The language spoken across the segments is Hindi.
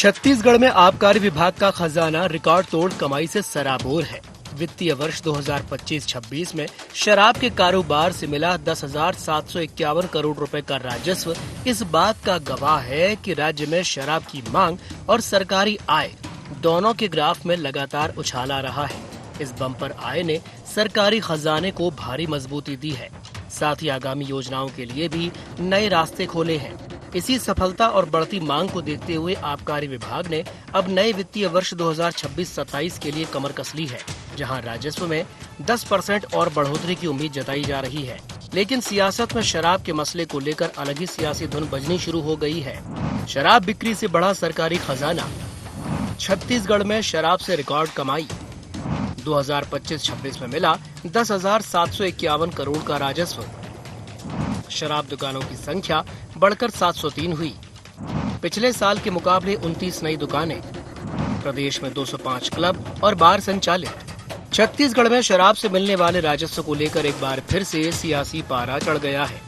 छत्तीसगढ़ में आबकारी विभाग का खजाना रिकॉर्ड तोड़ कमाई से सराबोर है। वित्तीय वर्ष 2025-26 में शराब के कारोबार से मिला 10,751 करोड़ रुपए का राजस्व इस बात का गवाह है कि राज्य में शराब की मांग और सरकारी आय दोनों के ग्राफ में लगातार उछाला रहा है। इस बम्पर आय ने सरकारी खजाने को भारी मजबूती दी है। साथ ही आगामी योजनाओं के लिए भी नए रास्ते खोले हैं। इसी सफलता और बढ़ती मांग को देखते हुए आबकारी विभाग ने अब नए वित्तीय वर्ष 2026-27 के लिए कमर कस ली है, जहां राजस्व में 10% और बढ़ोतरी की उम्मीद जताई जा रही है। लेकिन सियासत में शराब के मसले को लेकर अलग ही सियासी धुन बजनी शुरू हो गई है। शराब बिक्री से बढ़ा सरकारी खजाना। छत्तीसगढ़ में शराब से रिकॉर्ड कमाई। 2025-26 में मिला 10,751 करोड़ का राजस्व। शराब दुकानों की संख्या बढ़कर 703 हुई। पिछले साल के मुकाबले 29 नई दुकानें। प्रदेश में 205 क्लब और बार संचालित। छत्तीसगढ़ में शराब से मिलने वाले राजस्व को लेकर एक बार फिर से सियासी पारा चढ़ गया है।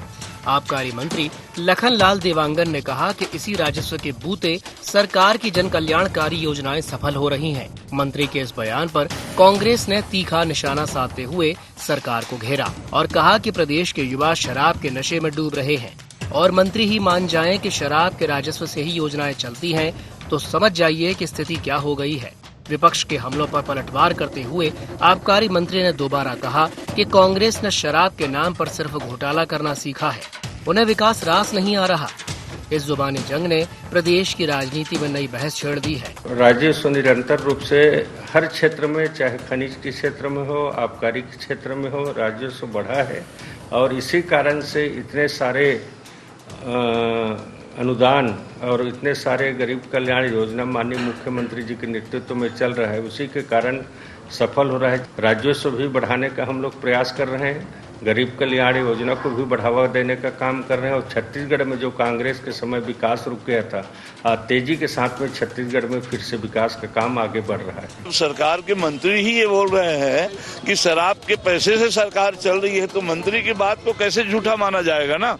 आबकारी मंत्री लखनलाल देवांगन ने कहा कि इसी राजस्व के बूते सरकार की जन कल्याणकारी योजनाएं सफल हो रही हैं। मंत्री के इस बयान पर कांग्रेस ने तीखा निशाना साधते हुए सरकार को घेरा और कहा कि प्रदेश के युवा शराब के नशे में डूब रहे हैं और मंत्री ही मान जाएं कि शराब के राजस्व से ही योजनाएं चलती हैं, तो समझ जाइए कि स्थिति क्या हो गई है। विपक्ष के हमलों पर पलटवार करते हुए आबकारी मंत्री ने दोबारा कहा कि कांग्रेस ने शराब के नाम पर सिर्फ घोटाला करना सीखा है, उन्हें विकास रास नहीं आ रहा। इस जुबानी जंग ने प्रदेश की राजनीति में नई बहस छेड़ दी है। राजस्व निरंतर रूप से हर क्षेत्र में, चाहे खनिज के क्षेत्र में हो, आबकारी के क्षेत्र में हो, राजस्व बढ़ा है और इसी कारण से इतने सारे अनुदान और इतने सारे गरीब कल्याण योजना माननीय मुख्यमंत्री जी के नेतृत्व में चल रहा है, उसी के कारण सफल हो रहा है। राजस्व भी बढ़ाने का हम लोग प्रयास कर रहे हैं, गरीब कल्याण योजना को भी बढ़ावा देने का काम कर रहे हैं और छत्तीसगढ़ में जो कांग्रेस के समय विकास रुक गया था, तेजी के साथ में छत्तीसगढ़ में फिर से विकास का काम आगे बढ़ रहा है। सरकार के मंत्री ही ये बोल रहे हैं कि शराब के पैसे से सरकार चल रही है, तो मंत्री की बात को कैसे झूठा माना जाएगा ना।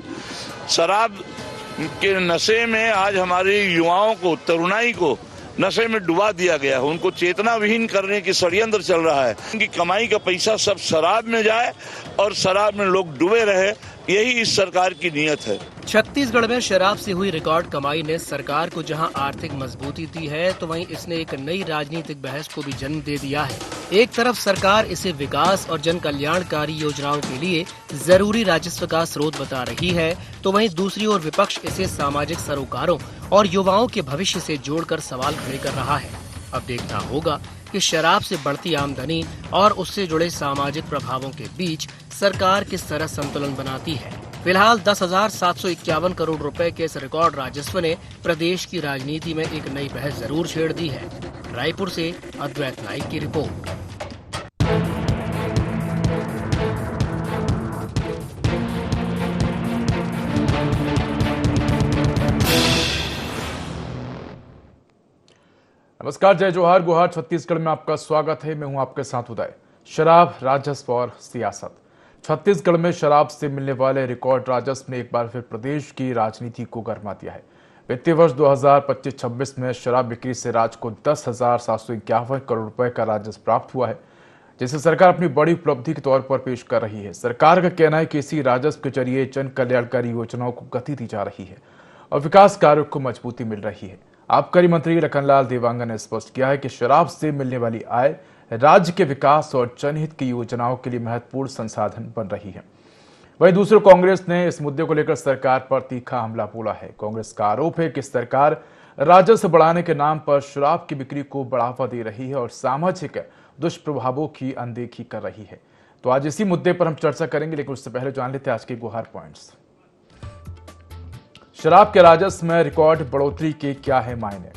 शराब के नशे में आज हमारे युवाओं को, तरुणाई को नशे में डुबा दिया गया है। उनको चेतना विहीन करने की षड्यंत्र चल रहा है कि कमाई का पैसा सब शराब में जाए और शराब में लोग डूबे रहे, यही इस सरकार की नीयत है। छत्तीसगढ़ में शराब से हुई रिकॉर्ड कमाई ने सरकार को जहां आर्थिक मजबूती दी है, तो वहीं इसने एक नई राजनीतिक बहस को भी जन्म दे दिया है। एक तरफ सरकार इसे विकास और जन कल्याणकारी योजनाओं के लिए जरूरी राजस्व का स्रोत बता रही है, तो वहीं दूसरी ओर विपक्ष इसे सामाजिक सरोकारों और युवाओं के भविष्य से जोड़कर सवाल खड़े कर रहा है। अब देखना होगा कि शराब से बढ़ती आमदनी और उससे जुड़े सामाजिक प्रभावों के बीच सरकार किस तरह संतुलन बनाती है। फिलहाल 10,751 करोड़ रुपए के इस रिकॉर्ड राजस्व ने प्रदेश की राजनीति में एक नई बहस जरूर छेड़ दी है। रायपुर से अद्वैत नाइक की रिपोर्ट। नमस्कार, जय जोहार गुहार। छत्तीसगढ़ में आपका स्वागत है। मैं हूं आपके साथ उदय। शराब, राजस्व और सियासत। छत्तीसगढ़ में शराब से मिलने वाले रिकॉर्ड राजस्व ने एक बार फिर प्रदेश की राजनीति को गरमा दिया है। वित्तीय वर्ष 2025-26 में शराब बिक्री से राज्य को 10,751 करोड़ रुपए का राजस्व प्राप्त हुआ है, जिसे सरकार अपनी बड़ी उपलब्धि के तौर पर पेश कर रही है। सरकार का कहना है कि इसी राजस्व के जरिए जन कल्याणकारी योजनाओं को गति दी जा रही है और विकास कार्यों को मजबूती मिल रही है। आबकारी मंत्री लखनलाल देवांगन ने स्पष्ट किया है कि शराब से मिलने वाली आय राज्य के विकास और जनहित की योजनाओं के लिए महत्वपूर्ण संसाधन बन रही है। वहीं दूसरी कांग्रेस ने इस मुद्दे को लेकर सरकार पर तीखा हमला बोला है। कांग्रेस का आरोप है कि सरकार राजस्व बढ़ाने के नाम पर शराब की बिक्री को बढ़ावा दे रही है और सामाजिक दुष्प्रभावों की अनदेखी कर रही है। तो आज इसी मुद्दे पर हम चर्चा करेंगे, लेकिन उससे पहले जान लेते हैं आज के गुहार पॉइंट्स। शराब के राजस्व में रिकॉर्ड बढ़ोतरी के क्या है मायने?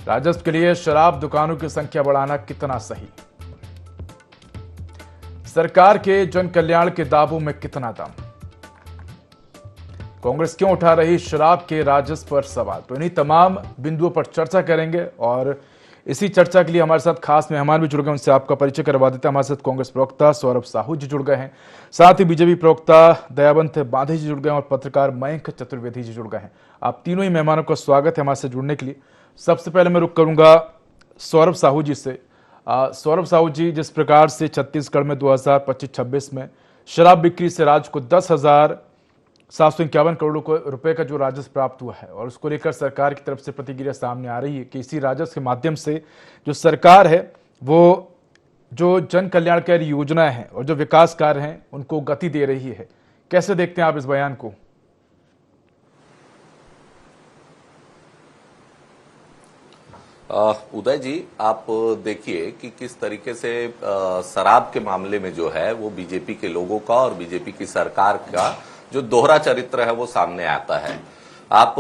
राजस्व के लिए शराब दुकानों की संख्या बढ़ाना कितना सही? सरकार के जन कल्याण के दावों में कितना दम? कांग्रेस क्यों उठा रही शराब के राजस्व पर सवाल? तो इन्हीं तमाम बिंदुओं पर चर्चा करेंगे और इसी चर्चा के लिए हमारे साथ खास मेहमान भी जुड़ गए, उनसे आपका परिचय करवा देते हैं। हमारे साथ कांग्रेस प्रवक्ता सौरभ साहू जी जुड़ गए हैं, साथ ही बीजेपी प्रवक्ता दयावंत बांधे जी जुड़ गए हैं और पत्रकार मयंक चतुर्वेदी जी जुड़ गए हैं। आप तीनों ही मेहमानों का स्वागत है हमारे से जुड़ने के लिए। सबसे पहले मैं रुक करूंगा सौरभ साहू जी से। सौरभ साहू जी, जिस प्रकार से छत्तीसगढ़ में 2025-26 में शराब बिक्री से राज्य को 10,751 करोड़ रुपए का जो राजस्व प्राप्त हुआ है, और उसको लेकर सरकार की तरफ से प्रतिक्रिया सामने आ रही है कि इसी राजस्व के माध्यम से जो सरकार है वो जो जन कल्याणकारी योजना है और जो विकास कार्य हैं उनको गति दे रही है। कैसे देखते हैं आप इस बयान को? उदय जी, आप देखिए कि किस तरीके से शराब के मामले में जो है वो बीजेपी के लोगों का और बीजेपी की सरकार का जो दोहरा चरित्र है वो सामने आता है। आप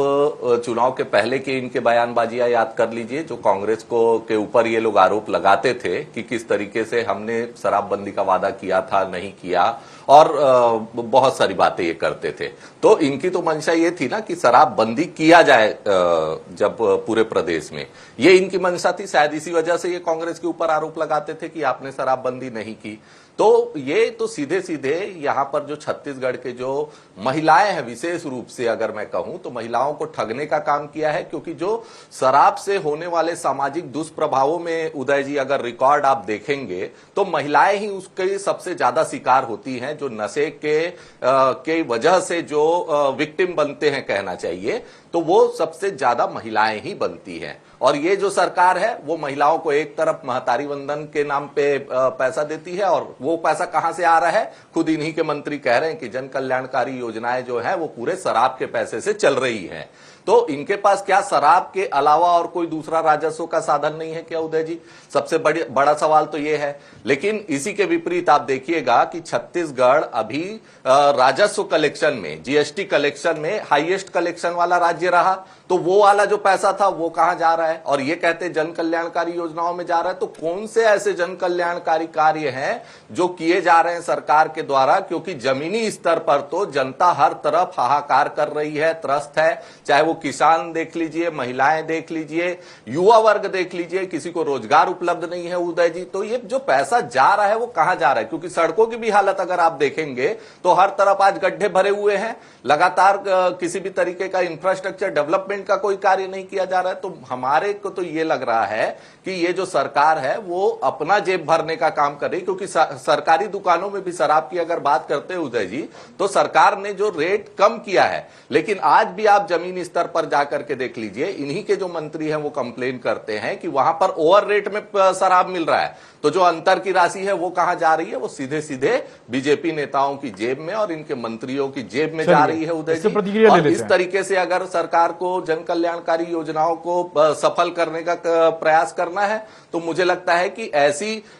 चुनाव के पहले की इनके बयानबाजियां याद कर लीजिए, जो कांग्रेस को के ऊपर ये लोग आरोप लगाते थे कि किस तरीके से हमने शराबबंदी का वादा किया था, नहीं किया, और बहुत सारी बातें ये करते थे। तो इनकी तो मंशा ये थी ना कि शराबबंदी किया जाए जब पूरे प्रदेश में, ये इनकी मंशा थी। शायद इसी वजह से ये कांग्रेस के ऊपर आरोप लगाते थे कि आपने शराबबंदी नहीं की। तो ये तो सीधे सीधे यहाँ पर जो छत्तीसगढ़ के जो महिलाएं हैं, विशेष रूप से अगर मैं कहूं तो महिलाओं को ठगने का काम किया है, क्योंकि जो शराब से होने वाले सामाजिक दुष्प्रभावों में उदय जी अगर रिकॉर्ड आप देखेंगे तो महिलाएं ही उसके सबसे ज्यादा शिकार होती हैं। जो नशे के वजह से जो विक्टिम बनते हैं, कहना चाहिए, तो वो सबसे ज्यादा महिलाएं ही बनती हैं। और ये जो सरकार है वो महिलाओं को एक तरफ महतारी वंदन के नाम पे पैसा देती है, और वो पैसा कहां से आ रहा है? खुद इन्हीं के मंत्री कह रहे हैं कि जन कल्याणकारी योजनाएं जो है वो पूरे शराब के पैसे से चल रही हैं। तो इनके पास क्या शराब के अलावा और कोई दूसरा राजस्व का साधन नहीं है क्या उदय जी? सबसे बड़ा सवाल तो ये है। लेकिन इसी के विपरीत आप देखिएगा कि छत्तीसगढ़ अभी राजस्व कलेक्शन में, जीएसटी कलेक्शन में हाईएस्ट कलेक्शन वाला राज्य रहा। तो वो वाला जो पैसा था वो कहां जा रहा है? और ये कहते जन कल्याणकारी योजनाओं में जा रहा है। तो कौन से ऐसे जन कल्याणकारी कार्य हैं जो किए जा रहे हैं सरकार के द्वारा? क्योंकि जमीनी स्तर पर तो जनता हर तरफ हाहाकार कर रही है, त्रस्त है। चाहे वो किसान देख लीजिए, महिलाएं देख लीजिए, युवा वर्ग देख लीजिए, किसी को रोजगार उपलब्ध नहीं है उदय जी। तो ये जो पैसा जा रहा है वो कहां जा रहा है? क्योंकि सड़कों की भी हालत अगर आप देखेंगे तो हर तरफ आज गड्ढे भरे हुए हैं, लगातार किसी भी तरीके का इंफ्रास्ट्रक्चर डेवलपमेंट का कोई कार्य नहीं किया जा रहा है। तो हमारे को तो ये लग रहा है कि ये जो सरकार है वो अपना जेब भरने का काम कर रही है। क्योंकि सरकारी दुकानों में भी शराब की अगर बात करते हैं उदय जी, तो सरकार ने जो रेट कम किया है, लेकिन आज भी आप जमीनी स्तर पर जाकर के देख लीजिए, इन्हीं के जो मंत्री हैं वो कंप्लेन करते हैं कि वहां पर ओवर रेट में शराब मिल रहा है। तो जो अंतर की राशि है वो कहां जा रही है? वो सीधे सीधे बीजेपी नेताओं की जेब में और इनके मंत्रियों की जेब में जा रही है उदय जी। और इस तरीके से अगर सरकार को जन कल्याणकारी योजनाओं को सफल करने का प्रयास करना है तो मुझे लगता है कि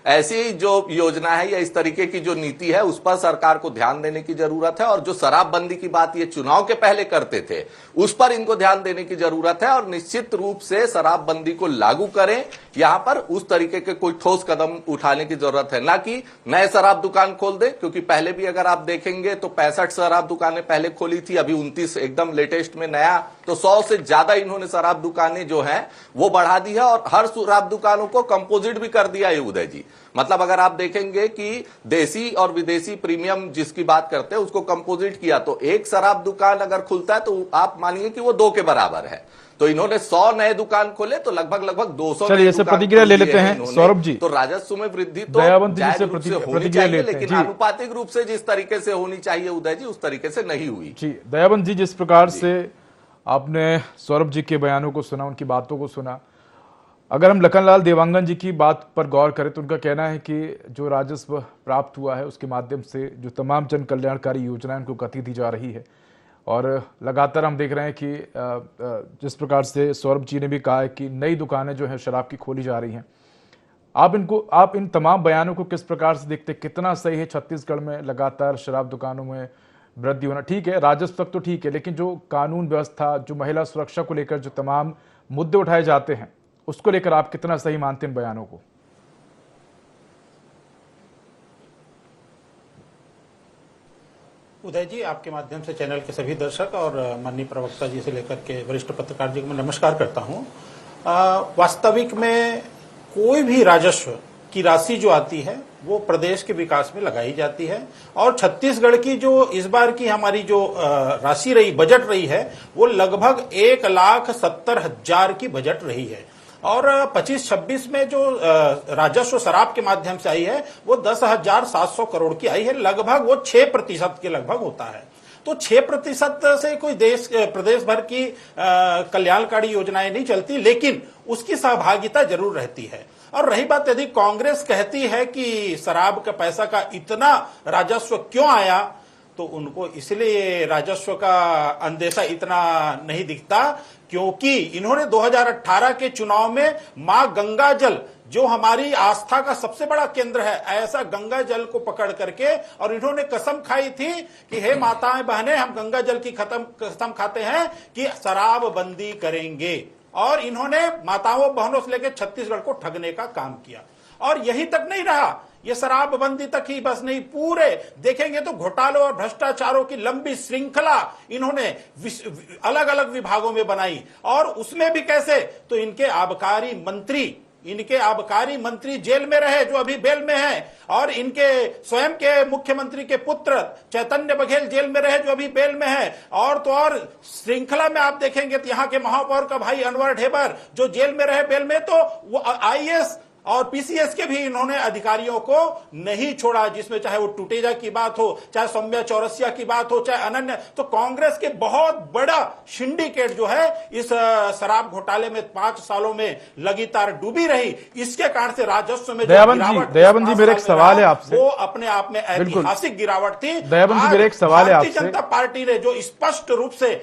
ऐसी जो योजना है या इस तरीके की जो नीति है उस पर सरकार को ध्यान देने की जरूरत है। और जो शराबबंदी की बात ये चुनाव के पहले करते थे उस पर इनको ध्यान देने की जरूरत है, और निश्चित रूप से शराबबंदी को लागू करें। यहां पर उस तरीके के कोई ठोस कदम उठाने की जरूरत है, ना कि नए शराब दुकान खोल दे। क्योंकि पहले भी अगर आप देखेंगे तो 65 शराब दुकानें पहले खोली थी, अभी 29 एकदम लेटेस्ट में नया। तो 100 से ज्यादा इन्होंने शराब दुकानें जो हैं वो बढ़ा दी है, और हर शराब दुकानों को कंपोजिट भी कर दिया है उदय जी। मतलब अगर आप देखेंगे कि देसी और विदेशी प्रीमियम जिसकी बात करते हैं उसको कंपोजिट किया, तो एक शराब दुकान अगर खुलता है तो आप मानिए कि वो 2 के बराबर है। तो इन्होंने 100 नए दुकान खोले तो लगभग 200 चलिए ऐसे प्रतिक्रिया ले लेते हैं सौरभ जी। तो राजस्व में वृद्धि तो होनी चाहिए, लेकिन आनुपातिक रूप से जिस तरीके से होनी चाहिए उदय जी उस तरीके से नहीं हुई। जी दयावंत जी, जिस प्रकार से आपने सौरभ जी के बयानों को सुना, उनकी बातों को सुना, अगर हम लखनलाल देवांगन जी की बात पर गौर करें तो उनका कहना है कि जो राजस्व प्राप्त हुआ है उसके माध्यम से जो तमाम जन कल्याणकारी योजनाएं उनको गति दी जा रही है। और लगातार हम देख रहे हैं कि जिस प्रकार से सौरभ जी ने भी कहा है कि नई दुकानें जो है शराब की खोली जा रही हैं। आप इन तमाम बयानों को किस प्रकार से देखते, कितना सही है छत्तीसगढ़ में लगातार शराब दुकानों में वृद्धि होना? ठीक है, राजस्व तक तो ठीक है, लेकिन जो कानून व्यवस्था, जो महिला सुरक्षा को लेकर जो तमाम मुद्दे उठाए जाते हैं उसको लेकर आप कितना सही मानते हैं बयानों को? उदय जी, आपके माध्यम से चैनल के सभी दर्शक और माननीय प्रवक्ता जी से लेकर के वरिष्ठ पत्रकार जी को मैं नमस्कार करता हूं। वास्तविक में कोई भी राजस्व की राशि जो आती है वो प्रदेश के विकास में लगाई जाती है। और छत्तीसगढ़ की जो इस बार की हमारी जो राशि रही, बजट रही है, वो लगभग 1,70,000 की बजट रही है। और 25-26 में जो राजस्व शराब के माध्यम से आई है वो 10,700 करोड़ की आई है। लगभग वो 6% के लगभग होता है। तो 6% से कोई प्रदेश भर की कल्याणकारी योजनाएं नहीं चलती, लेकिन उसकी सहभागिता जरूर रहती है। और रही बात, यदि कांग्रेस कहती है कि शराब का पैसा का इतना राजस्व क्यों आया, तो उनको इसलिए राजस्व का अंदेशा इतना नहीं दिखता क्योंकि इन्होंने 2018 के चुनाव में मां गंगा जल, जो हमारी आस्था का सबसे बड़ा केंद्र है, ऐसा गंगा जल को पकड़ करके और इन्होंने कसम खाई थी कि हे माताएं बहनें, हम गंगा जल की कसम खाते हैं कि शराब बंदी करेंगे। और इन्होंने माताओं बहनों से लेकर छत्तीसगढ़ को ठगने का काम किया। और यही तक नहीं रहा, ये शराबबंदी तक ही बस नहीं, पूरे देखेंगे तो घोटालों और भ्रष्टाचारों की लंबी श्रृंखला इन्होंने अलग अलग विभागों में बनाई। और उसमें भी कैसे, तो इनके आबकारी मंत्री जेल में रहे, जो अभी बेल में हैं, और इनके स्वयं के मुख्यमंत्री के पुत्र चैतन्य बघेल जेल में रहे, जो अभी बेल में है। और तो और श्रृंखला में आप देखेंगे तो यहाँ के महापौर का भाई अनवर ढेबर जो जेल में रहे बेल में, तो वो आईएएस और पीसीएस के भी इन्होंने अधिकारियों को नहीं छोड़ा, जिसमें चाहे वो टूटेजा की बात हो, चाहे सौम्या चौरसिया की बात हो, चाहे अनन्य। तो कांग्रेस के बहुत बड़ा सिंडिकेट जो है इस शराब घोटाले में 5 सालों में लगातार डूबी रही। इसके कारण से राजस्व में दयाबंद जी मेरा एक सवाल है आपसे, वो अपने आप में ऐतिहासिक गिरावट थी। दयाबंद जी मेरा एक सवाल है आपसे, भारतीय जनता पार्टी ने जो स्पष्ट रूप से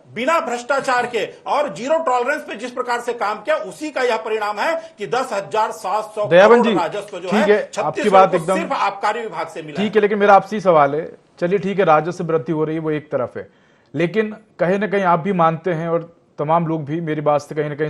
बिना भ्रष्टाचार के और जीरो टॉलरेंस पे जिस प्रकार से काम किया, उसी का यह परिणाम है कि 10,700 करोड़ राजस्व जो है आपकी बात एकदम सिर्फ आबकारी विभाग से मिला। ठीक है, लेकिन मेरा आपसे सवाल है, चलिए ठीक है, राजस्व वृद्धि हो रही है वो एक तरफ है, लेकिन कहीं ना कहीं आप भी मानते हैं और तमाम लोग भी मेरी बात से कहीं ना कहीं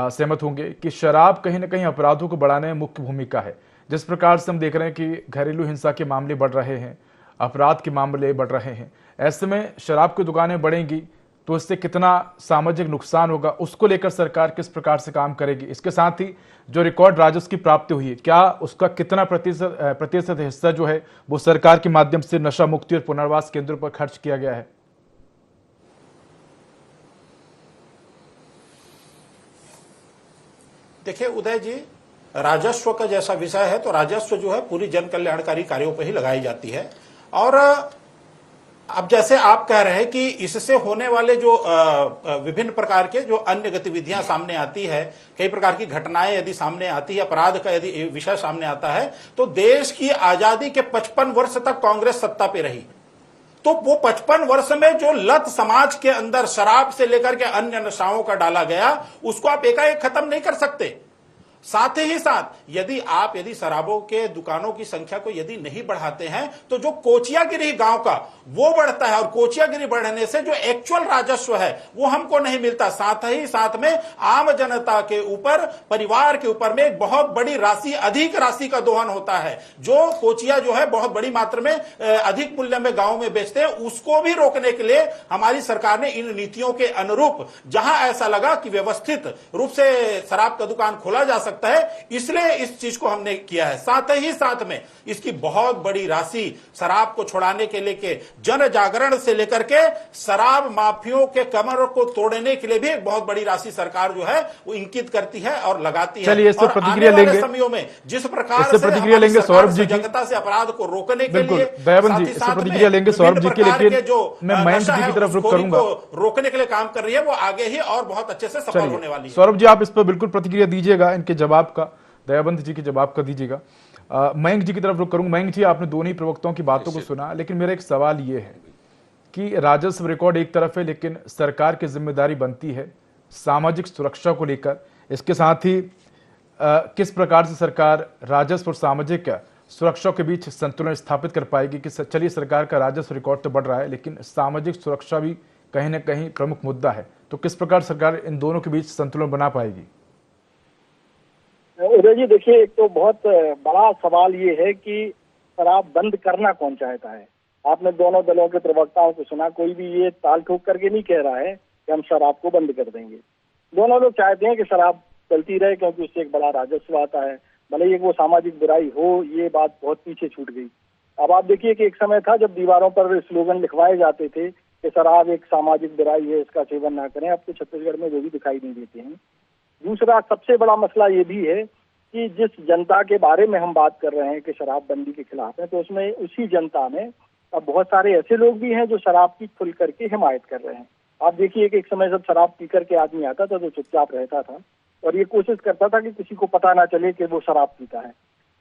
सहमत होंगे कि शराब कहीं ना कहीं अपराधों को बढ़ाने में मुख्य भूमिका है। जिस प्रकार से हम देख रहे हैं कि घरेलू हिंसा के मामले बढ़ रहे हैं, अपराध के मामले बढ़ रहे हैं, ऐसे में शराब की दुकानें बढ़ेंगी तो इससे कितना सामाजिक नुकसान होगा, उसको लेकर सरकार किस प्रकार से काम करेगी। इसके साथ ही जो रिकॉर्ड राजस्व की प्राप्ति हुई है, क्या उसका कितना प्रतिशत हिस्सा जो है वो सरकार के माध्यम से नशा मुक्ति और पुनर्वास केंद्रों पर खर्च किया गया है? देखिए उदय जी, राजस्व का जैसा विषय है तो राजस्व जो है पूरी जन कल्याणकारी कार्यों पर ही लगाई जाती है। और अब जैसे आप कह रहे हैं कि इससे होने वाले जो विभिन्न प्रकार के जो अन्य गतिविधियां सामने आती है, कई प्रकार की घटनाएं यदि सामने आती है, अपराध का यदि विषय सामने आता है, तो देश की आजादी के 55 वर्ष तक कांग्रेस सत्ता पे रही, तो वो 55 वर्ष में जो लत समाज के अंदर शराब से लेकर के अन्य नशाओं का डाला गया, उसको आप एकाएक खत्म नहीं कर सकते। साथ ही साथ यदि शराबों के दुकानों की संख्या को यदि नहीं बढ़ाते हैं तो जो कोचियागिरी गांव का वो बढ़ता है, और कोचियागिरी बढ़ने से जो एक्चुअल राजस्व है वो हमको नहीं मिलता। साथ ही साथ में आम जनता के ऊपर, परिवार के ऊपर में एक बहुत बड़ी राशि, अधिक राशि का दोहन होता है। जो कोचिया जो है बहुत बड़ी मात्रा में अधिक मूल्य में गांव में बेचते हैं, उसको भी रोकने के लिए हमारी सरकार ने इन नीतियों के अनुरूप, जहां ऐसा लगा कि व्यवस्थित रूप से शराब का दुकान खोला जा सकता है, इसलिए इस चीज को हमने किया है। साथ ही साथ में इसकी बहुत बड़ी राशि शराब को छुड़ाने के लिए, जन जागरण से लेकर के शराब माफियों के कमर को तोड़ने के लिए भी एक बहुत बड़ी राशि सरकार जो है वो इंकित करती है और लगाती है। चलिए इससे प्रतिक्रिया लेंगे, समयों में जिस प्रकार से प्रतिक्रिया लेंगे सौरभ जी की, जनता से अपराध को रोकने के लिए दयाबंद जी इससे प्रतिक्रिया लेंगे सौरभ जी की, लेकिन जो मैं मयंक जी की तरफ रुख करूंगा, रोकने के लिए काम कर रही है वो आगे ही और बहुत अच्छे से सफल होने वाली है। सौरभ जी आप इस पर बिल्कुल प्रतिक्रिया दीजिएगा, इनके जवाब का, दयाबंद जी के जवाब का दीजिएगा। मयंक जी की तरफ रुख करूंगा। मयंक जी, आपने दोनों ही प्रवक्ताओं की बातों को सुना, लेकिन मेरा एक सवाल ये है कि राजस्व रिकॉर्ड एक तरफ है, लेकिन सरकार की जिम्मेदारी बनती है सामाजिक सुरक्षा को लेकर। इसके साथ ही किस प्रकार से सरकार राजस्व और सामाजिक सुरक्षा के बीच संतुलन स्थापित कर पाएगी कि चलिए सरकार का राजस्व रिकॉर्ड तो बढ़ रहा है, लेकिन सामाजिक सुरक्षा भी कहीं ना कहीं प्रमुख मुद्दा है, तो किस प्रकार सरकार इन दोनों के बीच संतुलन बना पाएगी? उदय जी, देखिए, एक तो बहुत बड़ा सवाल ये है कि शराब बंद करना कौन चाहता है। आपने दोनों दलों के प्रवक्ताओं को सुना, कोई भी ये ताल ठोक करके नहीं कह रहा है कि हम शराब को बंद कर देंगे। दोनों लोग चाहते हैं कि शराब चलती रहे, क्योंकि उससे एक बड़ा राजस्व आता है। भले ही वो सामाजिक बुराई हो, ये बात बहुत पीछे छूट गई। अब आप देखिए कि एक समय था जब दीवारों पर स्लोगन लिखवाए जाते थे कि शराब एक सामाजिक बुराई है, इसका सेवन ना करें। अब तो छत्तीसगढ़ में वो भी दिखाई नहीं देते हैं। दूसरा सबसे बड़ा मसला ये भी है कि जिस जनता के बारे में हम बात कर रहे हैं कि शराबबंदी के खिलाफ है, तो उसमें उसी जनता में अब बहुत सारे ऐसे लोग भी हैं जो शराब की खुल करके हिमायत कर रहे हैं। आप देखिए कि एक समय जब शराब पी करके आदमी आता था तो चुपचाप रहता था और ये कोशिश करता था कि किसी को पता ना चले कि वो शराब पीता है।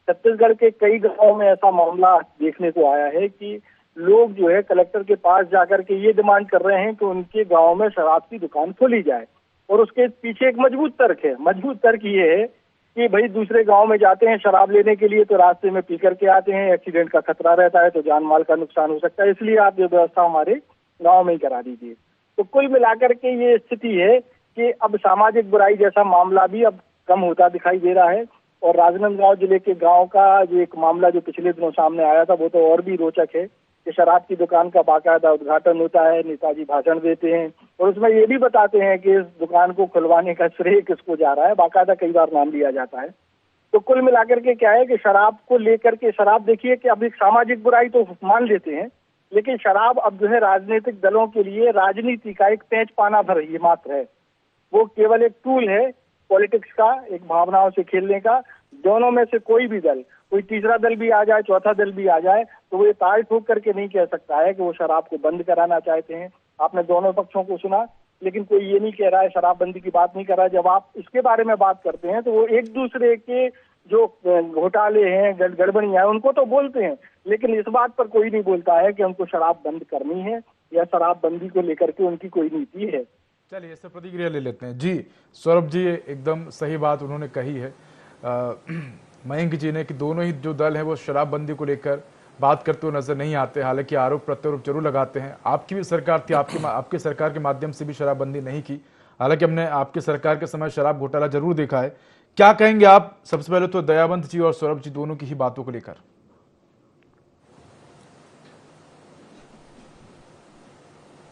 छत्तीसगढ़ के कई गांवों में ऐसा मामला देखने को आया है कि लोग जो है कलेक्टर के पास जाकर के ये डिमांड कर रहे हैं कि उनके गांव में शराब की दुकान खोली जाए, और उसके पीछे एक मजबूत तर्क है। मजबूत तर्क ये है कि भाई दूसरे गांव में जाते हैं शराब लेने के लिए तो रास्ते में पी करके आते हैं, एक्सीडेंट का खतरा रहता है, तो जान माल का नुकसान हो सकता है, इसलिए आप ये व्यवस्था हमारे गाँव में ही करा दीजिए। तो कुल मिलाकर के ये स्थिति है कि अब सामाजिक बुराई जैसा मामला भी अब कम होता दिखाई दे रहा है। और राजनांदगांव जिले के गांव का जो एक मामला जो पिछले दिनों सामने आया था वो तो और भी रोचक है कि शराब की दुकान का बाकायदा उद्घाटन होता है, नेताजी भाषण देते हैं और उसमें ये भी बताते हैं कि इस दुकान को खुलवाने का श्रेय किसको जा रहा है, बाकायदा कई बार नाम लिया जाता है। तो कुल मिलाकर के क्या है कि शराब को लेकर के, शराब देखिए कि अब एक सामाजिक बुराई तो मान लेते हैं, लेकिन शराब अब जो है राजनीतिक दलों के लिए राजनीति का एक तेज पाना भर ये मात्र है। वो केवल एक टूल है पॉलिटिक्स का, एक भावनाओं से खेलने का। दोनों में से कोई भी दल, कोई तीसरा दल भी आ जाए, चौथा दल भी आ जाए, तो वो ये ताल ठोक करके नहीं कह सकता है कि वो शराब को बंद कराना चाहते हैं। आपने दोनों पक्षों को सुना, लेकिन कोई ये नहीं कह रहा है, शराबबंदी की बात नहीं कर रहा है। जब आप इसके बारे में बात करते हैं तो वो एक दूसरे के जो घोटाले हैं, गड़बड़ियां हैं, उनको तो बोलते हैं, लेकिन इस बात पर कोई नहीं बोलता है कि उनको शराब बंद करनी है या शराबबंदी को लेकर के उनकी कोई नीति है। चलिए इससे प्रतिक्रिया ले लेते हैं। जी सौरभ जी, एकदम सही बात उन्होंने कही है मयंक जी ने कि दोनों ही जो दल हैं वो शराबबंदी को लेकर बात करते हुए नजर नहीं आते। हालांकि आरोप प्रत्यारोप जरूर लगाते हैं। आपकी भी सरकार थी, आपके सरकार के माध्यम से भी शराबबंदी नहीं की। हालांकि हमने आपके सरकार के समय शराब घोटाला जरूर देखा है। क्या कहेंगे आप सबसे पहले तो दयावंत जी और सौरभ जी दोनों की ही बातों को लेकर?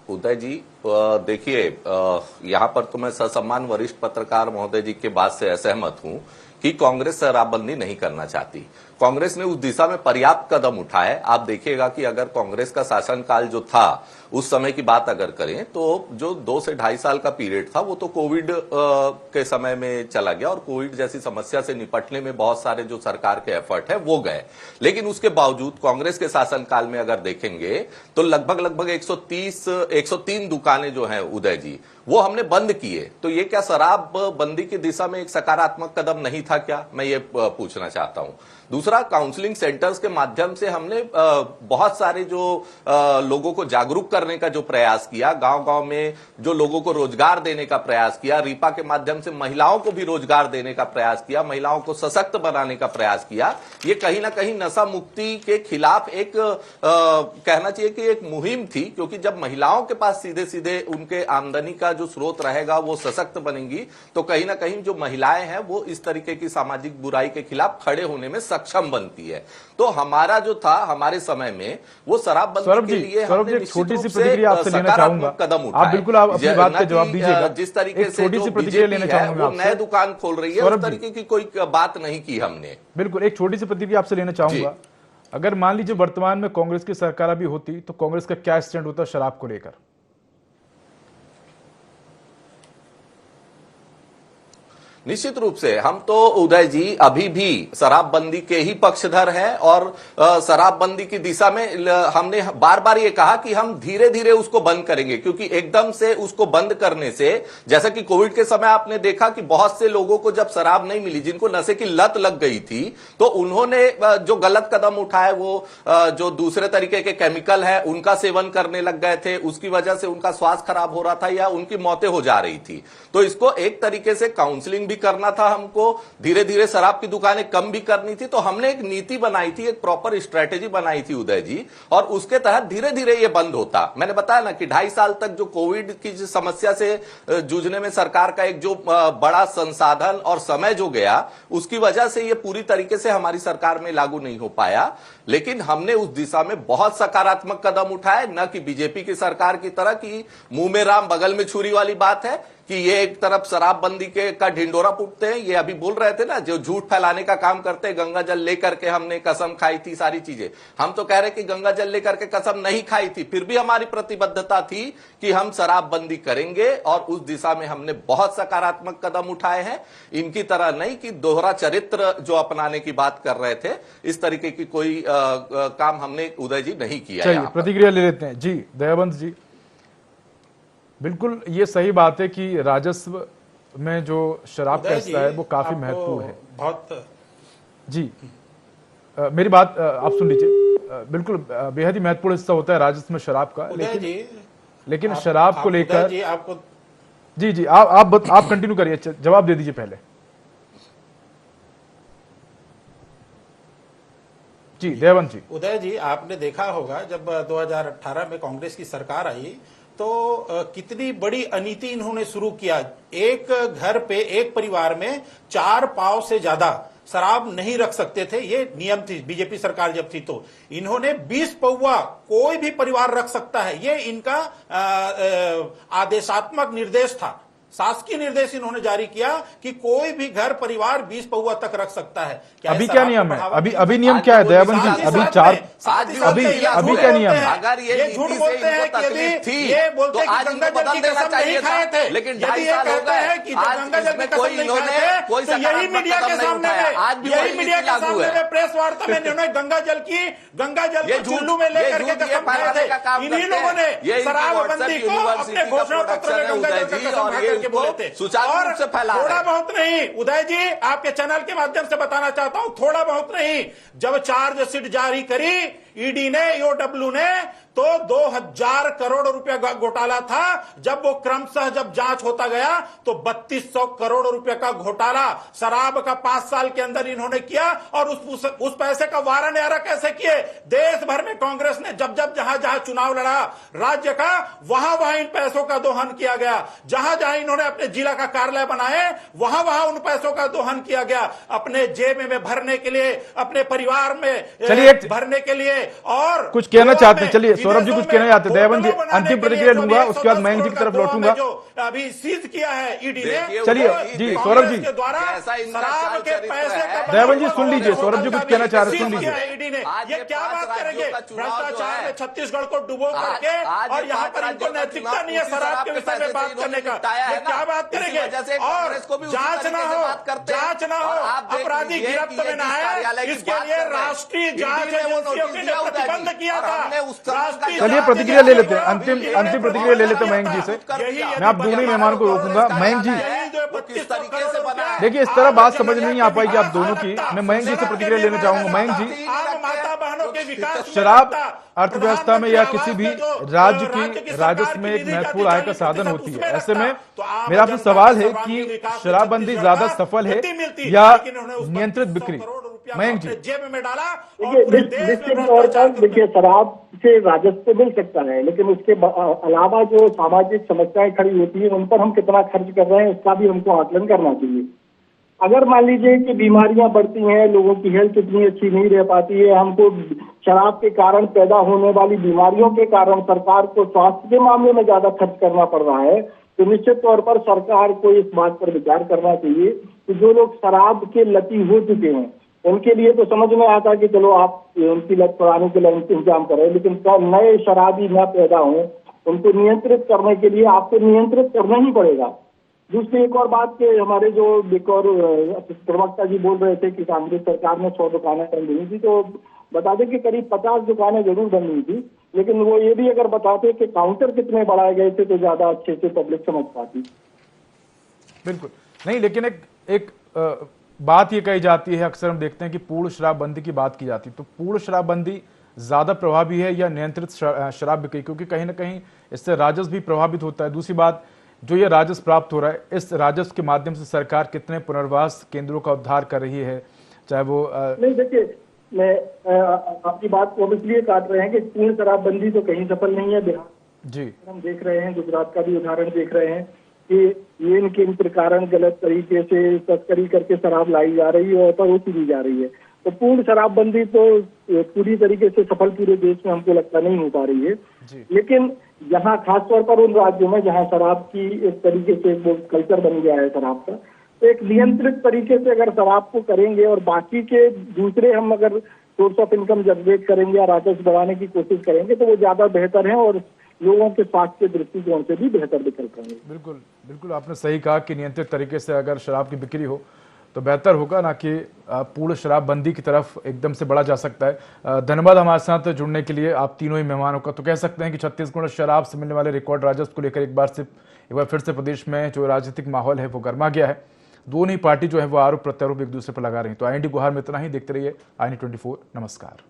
उदय जी, देखिए, यहाँ पर तो मैं ससम्मान वरिष्ठ पत्रकार महोदय जी के बात से असहमत हूं कि कांग्रेस शराबबंदी नहीं करना चाहती। कांग्रेस ने उस दिशा में पर्याप्त कदम उठाए। आप देखिएगा कि अगर कांग्रेस का शासनकाल जो था उस समय की बात अगर करें तो जो 2 से 2.5 साल का पीरियड था वो तो कोविड के समय में चला गया और कोविड जैसी समस्या से निपटने में बहुत सारे जो सरकार के एफर्ट है वो गए। लेकिन उसके बावजूद कांग्रेस के शासनकाल में अगर देखेंगे तो लगभग 103 दुकानें जो हैं उदय जी वो हमने बंद किए। तो ये क्या शराब बंदी की दिशा में एक सकारात्मक कदम नहीं था क्या? मैं ये पूछना चाहता हूं। दूसरा, काउंसलिंग सेंटर्स के माध्यम से हमने बहुत सारे जो लोगों को जागरूक करने का जो प्रयास किया, गांव-गांव में जो लोगों को रोजगार देने का प्रयास किया, रीपा के माध्यम से महिलाओं को भी रोजगार देने का प्रयास किया, महिलाओं को सशक्त बनाने का प्रयास किया। ये कहीं ना कहीं नशा मुक्ति के खिलाफ एक कहना चाहिए कि एक मुहिम थी, क्योंकि जब महिलाओं के पास सीधे सीधे उनके आमदनी का जो स्रोत रहेगा वो सशक्त बनेंगी तो कहीं ना कहीं जो महिलाएं हैं वो इस तरीके की सामाजिक बुराई के खिलाफ खड़े होने में सक्षम बनती है। तो हमारा जो था हमारे समय में वो शराबबंदी के लिए हमने छोटी सी प्रतिक्रिया आपसे लेना चाहूंगा। कदम उठाए। आप बिल्कुल आप अपनी बात का जवाब दीजिएगा। जिस तरीके से छोटी सी प्रतिक्रिया लेना चाहूंगा, वो नए दुकान खोल रही है उस तरीके की कोई बात नहीं की हमने। बिल्कुल एक छोटी सी प्रतिक्रिया आपसे लेना चाहूंगा। अगर मान लीजिए वर्तमान में कांग्रेस की सरकार अभी होती तो कांग्रेस का क्या स्टैंड होता शराब को लेकर? निश्चित रूप से हम तो उदय जी अभी भी शराबबंदी के ही पक्षधर हैं और शराबबंदी की दिशा में हमने बार बार ये कहा कि हम धीरे धीरे उसको बंद करेंगे, क्योंकि एकदम से उसको बंद करने से, जैसा कि कोविड के समय आपने देखा कि बहुत से लोगों को जब शराब नहीं मिली, जिनको नशे की लत लग गई थी, तो उन्होंने जो गलत कदम उठाए वो जो दूसरे तरीके के केमिकल है उनका सेवन करने लग गए थे। उसकी वजह से उनका स्वास्थ्य खराब हो रहा था या उनकी मौतें हो जा रही थी। तो इसको एक तरीके से काउंसलिंग भी करना था, हमको धीरे धीरे शराब की दुकानें कम भी करनी थी। तो हमने एक नीति बनाई थी, एक प्रॉपर स्ट्रेटेजी बनाई थी उदय जी, और उसके तहत धीरे धीरे ये बंद होता। मैंने बताया ना कि 2.5 साल तक जो कोविड की समस्या से जूझने में सरकार का एक जो बड़ा संसाधन और समय जो गया, उसकी वजह से ये पूरी तरीके से हमारी सरकार में लागू नहीं हो पाया। लेकिन हमने उस दिशा में बहुत सकारात्मक कदम उठाए, न कि बीजेपी की सरकार की तरह की मुंह में राम बगल में छुरी वाली बात है कि ये एक तरफ शराबबंदी का ढिंडोरा पीटते हैं, ये अभी बोल रहे थे ना, जो झूठ फैलाने का काम करते हैं, गंगा जल लेकर के हमने कसम खाई थी, सारी चीजें। हम तो कह रहे कि गंगा जल लेकर के कसम नहीं खाई थी, फिर भी हमारी प्रतिबद्धता थी कि हम शराबबंदी करेंगे और उस दिशा में हमने बहुत सकारात्मक कदम उठाए हैं। इनकी तरह नहीं कि दोहरा चरित्र जो अपनाने की बात कर रहे थे, इस तरीके की कोई काम हमने उदय जी नहीं किया। चलिए प्रतिक्रिया ले लेते हैं जी, दयाबंद जी। बिल्कुल ये सही बात है कि राजस्व में जो शराब का हिस्सा है वो काफी महत्वपूर्ण है। बहुत जी मेरी बात आप सुन लीजिए। बिल्कुल बेहद ही महत्वपूर्ण हिस्सा होता है राजस्व में शराब का, लेकिन शराब को लेकर आपको जी आप कंटिन्यू करिए, जवाब दे दीजिए पहले। जी दयाबंद जी। उदय जी, आपने देखा होगा जब 2018 में कांग्रेस की सरकार आई तो कितनी बड़ी अनीति इन्होंने शुरू किया। एक घर पे, एक परिवार में 4 पाव से ज्यादा शराब नहीं रख सकते थे, ये नियम थी बीजेपी सरकार जब थी। तो इन्होंने 20 पौवा कोई भी परिवार रख सकता है, ये इनका आदेशात्मक निर्देश था, शासकीय निर्देश इन्होंने जारी किया कि कोई भी घर परिवार 20 पौवा तक रख सकता है। अभी क्या नियम है? अभी नियम क्या है दयाबंद जी? अभी 4 अभी क्या नियम है? अगर ये झूठ बोलते हैं कि यदि ये बोलते हैं कि गंगा जल की कसम नहीं खाए थे, लेकिन 2.5 साल हो गए कि गंगा जल की कसम नहीं खाए थे, तो यही मीडिया के सामने में, यही मीडिया के सामने में प्रेस वार्ता में इन्होंने गंगा जल को चुल्लू में लेकर के कसम खाए थे। इन्हीं लोगों ने शराबबंदी को अपने घोषणा पत्र में गंगा जल की कसम खाकर के बोले थे। और थोड़ा बहुत नहीं उदय जी, आपके चैनल के माध्यम से बताना चाहता हूं, थोड़ा बहुत नहीं, जब चार्जशीट जारी करी ईडी ने, ईओडब्ल्यू ने, तो 2000 करोड़ रुपया घोटाला था। जब वो क्रमशः जब जांच होता गया तो 3200 करोड़ रुपए का घोटाला शराब का 5 साल के अंदर इन्होंने किया। और उस पैसे का वारा न्यारा कैसे किए? देश भर में कांग्रेस ने जब जहां चुनाव लड़ा राज्य का, वहां इन पैसों का दोहन किया गया। जहां इन्होंने अपने जिला का कार्यालय बनाए, वहां उन पैसों का दोहन किया गया, अपने जेब में भरने के लिए, अपने परिवार में भरने के लिए। और कुछ कहना चाहते हैं, चलिए सौरभ जी कुछ कहना चाहते हैं। दयाबंद जी अंतिम प्रतिक्रिया लूंगा, उसके बाद मयंक जी की तरफ लौटूंगा। अभी सीज किया है ईडी ने। चलिए जी सौरभ जी, द्वारा शराब के पैसे का दयाबंद जी सुन लीजिए, सौरभ जी कुछ कहना चाह रहे, सुन लीजिए। ईडी ने ये क्या बात करेंगे? भ्रष्टाचार में छत्तीसगढ़ को डुबो करके, और यहाँ पर इनको नैतिकता नहीं है शराब के विषय में बात करने का, ये क्या बात करेंगे? और जांच ना हो, अपराधी गिरफ्त में ना आए, इसके लिए राष्ट्रीय जांच एजेंसियों ने प्रतिबंध किया था। चलिए प्रतिक्रिया ले लेते हैं, अंतिम प्रतिक्रिया ले लेते हैं मयंक जी से। मैं आप दोनों ही मेहमान को रोकूंगा। मयंक जी देखिए, इस तरह बात समझ नहीं आ पाएगी आप दोनों की। मैं मयंक जी से प्रतिक्रिया लेना चाहूंगा। मयंक जी, शराब अर्थव्यवस्था में या किसी भी राज्य की राजस्व में एक महत्वपूर्ण आय का साधन होती है। ऐसे में मेरा आपसे सवाल है कि शराबबंदी ज्यादा सफल है या नियंत्रित बिक्री? मयंक जी जेब में डाला। निश्चित तौर पर देखिए, शराब से राजस्व मिल सकता है, लेकिन उसके अलावा जो सामाजिक समस्याएं खड़ी होती है उन पर हम कितना खर्च कर रहे हैं उसका भी हमको आकलन करना चाहिए। अगर मान लीजिए कि बीमारियां बढ़ती हैं, लोगों की हेल्थ इतनी अच्छी नहीं रह पाती है, हमको शराब के कारण पैदा होने वाली बीमारियों के कारण सरकार को स्वास्थ्य के मामले में ज्यादा खर्च करना पड़ रहा है, तो निश्चित तौर पर सरकार को इस बात पर विचार करना चाहिए कि जो लोग शराब के लती हो चुके हैं उनके लिए तो समझ में आता है कि चलो आप उनकी लत छुड़ाने के लिए इंतजाम करें, लेकिन नए शराबी न पैदा हों, उनको नियंत्रित करने के लिए आपको नियंत्रित करना ही पड़ेगा। दूसरी एक और बात के हमारे जो एक और प्रवक्ता जी बोल रहे थे कि कांग्रेस सरकार ने 100 दुकानें बंद हुई थी, तो बता दें कि करीब 50 दुकानें जरूर बंद हुई थी, लेकिन वो ये भी अगर बताते कि काउंटर कितने बढ़ाए गए थे तो ज्यादा अच्छे से पब्लिक समझ पाती। बिल्कुल नहीं, लेकिन एक बात ये कही जाती है, अक्सर हम देखते हैं कि पूर्ण शराबबंदी की बात की जाती है, तो पूर्ण शराबबंदी ज्यादा प्रभावी है या नियंत्रित शराब बिक्री? क्योंकि कहीं ना कहीं इससे राजस्व भी प्रभावित होता है। दूसरी बात, जो ये राजस्व प्राप्त हो रहा है, इस राजस्व के माध्यम से सरकार कितने पुनर्वास केंद्रों का उद्धार कर रही है, चाहे वो नहीं। देखिए, मैं आपकी बात को इसलिए काट रहे हैं कि पूर्ण शराबबंदी तो कहीं सफल नहीं है। बिहार जी हम देख रहे हैं, गुजरात का भी उदाहरण देख रहे हैं कि ये इनके कारण गलत तरीके से तस्करी करके शराब लाई जा रही है और परोसी दी जा रही है। तो पूर्ण शराबबंदी तो पूरी तरीके से सफल पूरे देश में हमको लगता नहीं हो पा रही है। लेकिन यहाँ खासतौर पर उन राज्यों में जहाँ शराब की एक तरीके से वो कल्चर बन गया है शराब का, तो एक नियंत्रित तरीके से अगर शराब को करेंगे और बाकी के दूसरे हम अगर सोर्स ऑफ इनकम जनरेट करेंगे या राजस्व बढ़ाने की कोशिश करेंगे तो वो ज्यादा बेहतर है और लोगों के स्वास्थ्य के दृष्टिकोण से भी बेहतर विकल्प होंगे। बिल्कुल बिल्कुल, आपने सही कहा कि नियंत्रित तरीके से अगर शराब की बिक्री हो तो बेहतर होगा, ना कि पूर्ण शराबबंदी की तरफ एकदम से बढ़ा जा सकता है। धन्यवाद हमारे साथ जुड़ने के लिए आप तीनों ही मेहमानों का। तो कह सकते हैं कि छत्तीसगढ़ शराब से मिलने वाले रिकॉर्ड राजस्व को लेकर एक बार फिर से प्रदेश में जो राजनीतिक माहौल है वो गर्मा गया है। दोनों ही पार्टी जो है वो आरोप प्रत्यारोप एक दूसरे पर लगा रही है। तो IND गुहार में इतना ही। देखते रहिए IND 24। नमस्कार।